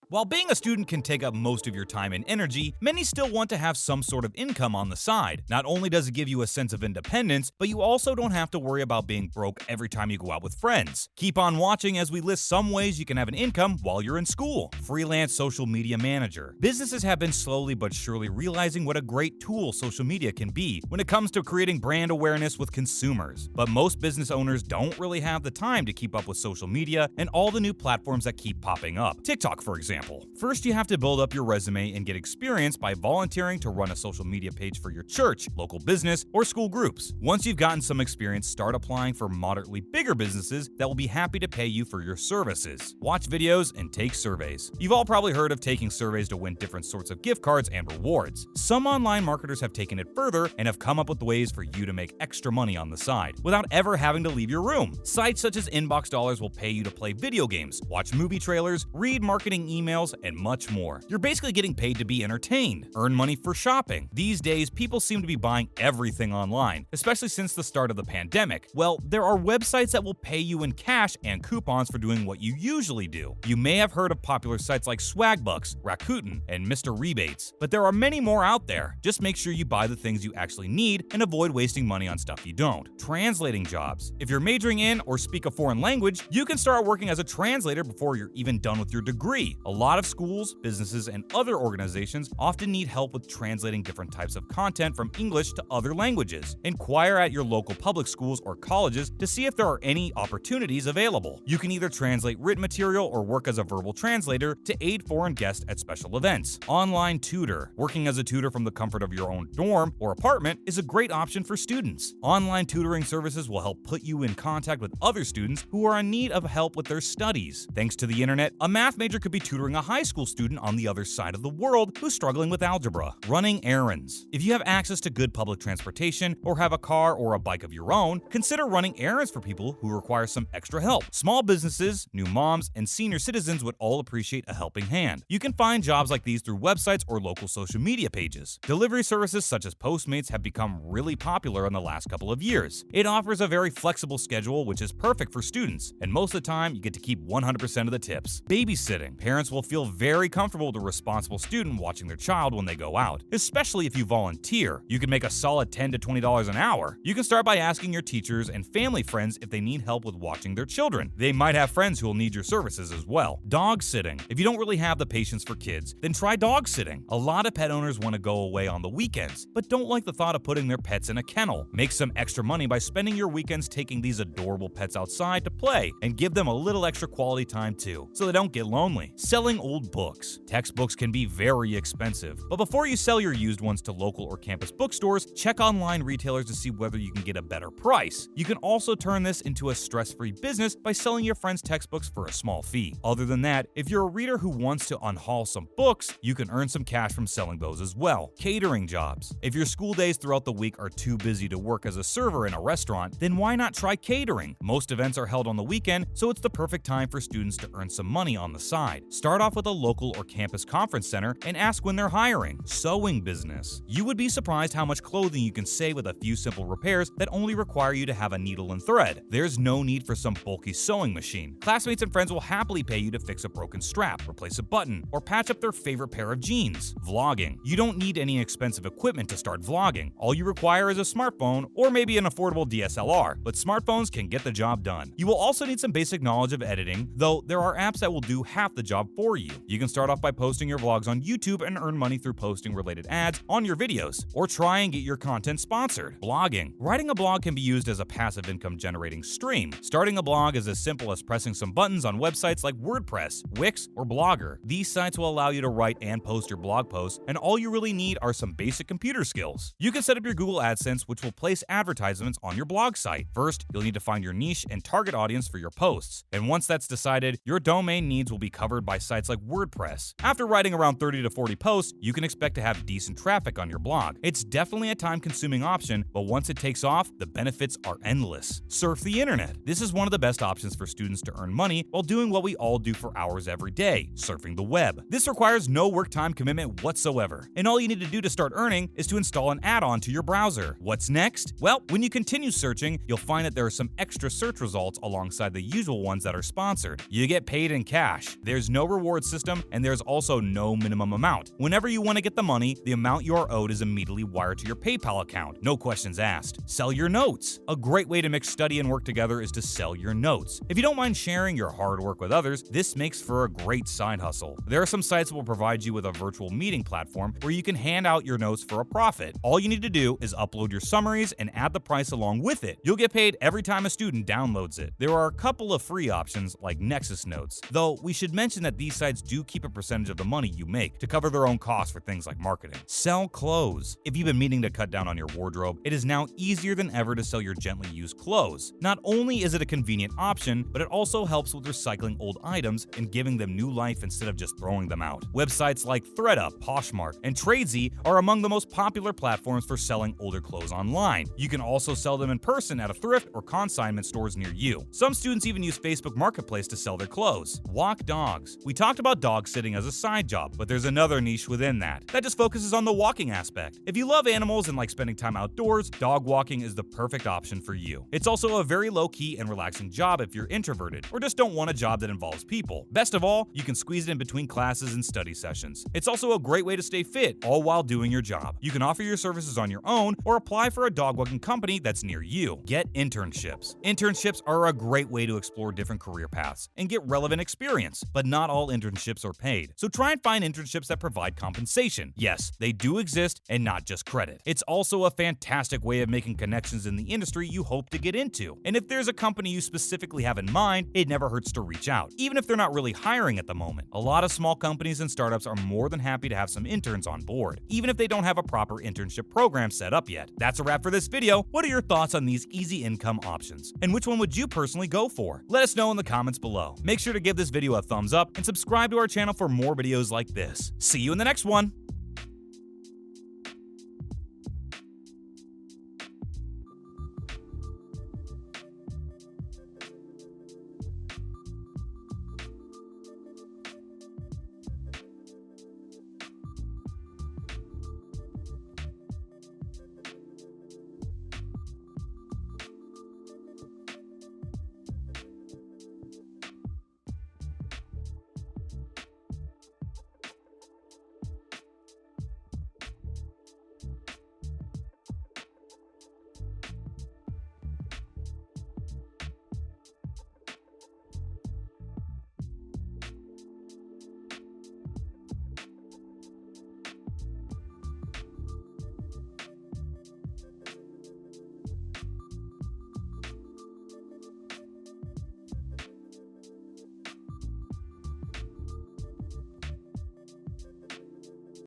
While being a student can take up most of your time and energy, many still want to have some sort of income on the side. Not only does it give you a sense of independence, but you also don't have to worry about being broke every time you go out with friends. Keep on watching as we list some ways you can have an income while you're in school. Freelance social media manager. Businesses have been slowly but surely realizing what a great tool social media can be when it comes to creating brand awareness with consumers. But most business owners don't really have the time to keep up with social media and all the new platforms that keep popping up. TikTok, for example. First, you have to build up your resume and get experience by volunteering to run a social media page for your church, local business, or school groups. Once you've gotten some experience, start applying for moderately bigger businesses that will be happy to pay you for your services. Watch videos and take surveys. You've all probably heard of taking surveys to win different sorts of gift cards and rewards. Some online marketers have taken it further and have come up with ways for you to make extra money on the side without ever having to leave your room. Sites such as Inbox Dollars will pay you to play video games, watch movie trailers, read marketing emails, and much more. You're basically getting paid to be entertained. Earn money for shopping. These days, people seem to be buying everything online, especially since the start of the pandemic. Well, there are websites that will pay you in cash and coupons for doing what you usually do. You may have heard of popular sites like Swagbucks, Rakuten, and Mr. Rebates, but there are many more out there. Just make sure you buy the things you actually need and avoid wasting money on stuff you don't. Translating jobs. If you're majoring in or speak a foreign language, you can start working as a translator before you're even done with your degree. A lot of schools, businesses, and other organizations often need help with translating different types of content from English to other languages. Inquire at your local public schools or colleges to see if there are any opportunities available. You can either translate written material or work as a verbal translator to aid foreign guests at special events. Online tutor. Working as a tutor from the comfort of your own dorm or apartment is a great option for students. Online tutoring services will help put you in contact with other students who are in need of help with their studies. Thanks to the internet, a math major could be tutoring a high school student on the other side of the world who's struggling with algebra. Running errands. If you have access to good public transportation or have a car or a bike of your own, consider running errands for people who require some extra help. Small businesses, new moms, and senior citizens would all appreciate a helping hand. You can find jobs like these through websites or local social media pages. Delivery services such as Postmates have become really popular in the last couple of years. It offers a very flexible schedule, which is perfect for students, and most of the time you get to keep 100% of the tips. Babysitting. Parents will feel very comfortable with a responsible student watching their child when they go out, especially if you volunteer. You can make a solid $10 to $20 an hour. You can start by asking your teachers and family friends if they need help with watching their children. They might have friends who will need your services as well. Dog sitting. If you don't really have the patience for kids, then try dog sitting. A lot of pet owners want to go away on the weekends, but don't like the thought of putting their pets in a kennel. Make some extra money by spending your weekends taking these adorable pets outside to play, and give them a little extra quality time too, so they don't get lonely. Selling old books. Textbooks can be very expensive, but before you sell your used ones to local or campus bookstores, check online retailers to see whether you can get a better price. You can also turn this into a stress-free business by selling your friends' textbooks for a small fee. Other than that, if you're a reader who wants to unhaul some books, you can earn some cash from selling those as well. Catering jobs. If your school days throughout the week are too busy to work as a server in a restaurant, then why not try catering? Most events are held on the weekend, so it's the perfect time for students to earn some money on the side. Start off with a local or campus conference center and ask when they're hiring. Sewing business. You would be surprised how much clothing you can save with a few simple repairs that only require you to have a needle and thread. There's no need for some bulky sewing machine. Classmates and friends will happily pay you to fix a broken strap, replace a button, or patch up their favorite pair of jeans. Vlogging. You don't need any expensive equipment to start vlogging. All you require is a smartphone or maybe an affordable DSLR, but smartphones can get the job done. You will also need some basic knowledge of editing, though there are apps that will do half the job for you. You can start off by posting your vlogs on YouTube and earn money through posting related ads on your videos, or try and get your content sponsored. Blogging. Writing a blog can be used as a passive income generating stream. Starting a blog is as simple as pressing some buttons on websites like WordPress, Wix, or Blogger. These sites will allow you to write and post your blog posts, and all you really need are some basic computer skills. You can set up your Google AdSense, which will place advertisements on your blog site. First, you'll need to find your niche and target audience for your posts, and once that's decided, your domain needs will be covered by sites like WordPress. After writing around 30 to 40 posts, you can expect to have decent traffic on your blog. It's definitely a time-consuming option, but once it takes off, the benefits are endless. Surf the internet. This is one of the best options for students to earn money while doing what we all do for hours every day, surfing the web. This requires no work time commitment whatsoever, and all you need to do to start earning is to install an add-on to your browser. What's next? Well, when you continue searching, you'll find that there are some extra search results alongside the usual ones that are sponsored. You get paid in cash. There's no reward system, and there's also no minimum amount. Whenever you want to get the money, the amount you are owed is immediately wired to your PayPal account. No questions asked. Sell your notes. A great way to mix study and work together is to sell your notes. If you don't mind sharing your hard work with others, this makes for a great side hustle. There are some sites that will provide you with a virtual meeting platform where you can hand out your notes for a profit. All you need to do is upload your summaries and add the price along with it. You'll get paid every time a student downloads it. There are a couple of free options like Nexus Notes, though we should mention that these sites do keep a percentage of the money you make to cover their own costs for things like marketing. Sell clothes. If you've been meaning to cut down on your wardrobe, it is now easier than ever to sell your gently used clothes. Not only is it a convenient option, but it also helps with recycling old items and giving them new life instead of just throwing them out. Websites like ThredUp, Poshmark, and Tradesy are among the most popular platforms for selling older clothes online. You can also sell them in person at a thrift or consignment stores near you. Some students even use Facebook Marketplace to sell their clothes. Walk dogs. We talked about dog sitting as a side job, but there's another niche within that just focuses on the walking aspect. If you love animals and like spending time outdoors, dog walking is the perfect option for you. It's also a very low-key and relaxing job if you're introverted or just don't want a job that involves people. Best of all, you can squeeze it in between classes and study sessions. It's also a great way to stay fit, all while doing your job. You can offer your services on your own or apply for a dog walking company that's near you. Get internships. Internships are a great way to explore different career paths and get relevant experience, but not all internships are paid. So try and find internships that provide compensation. Yes, they do exist and not just credit. It's also a fantastic way of making connections in the industry you hope to get into. And if there's a company you specifically have in mind, it never hurts to reach out, even if they're not really hiring at the moment. A lot of small companies and startups are more than happy to have some interns on board, even if they don't have a proper internship program set up yet. That's a wrap for this video. What are your thoughts on these easy income options? And which one would you personally go for? Let us know in the comments below. Make sure to give this video a thumbs up and subscribe to our channel for more videos like this. See you in the next one!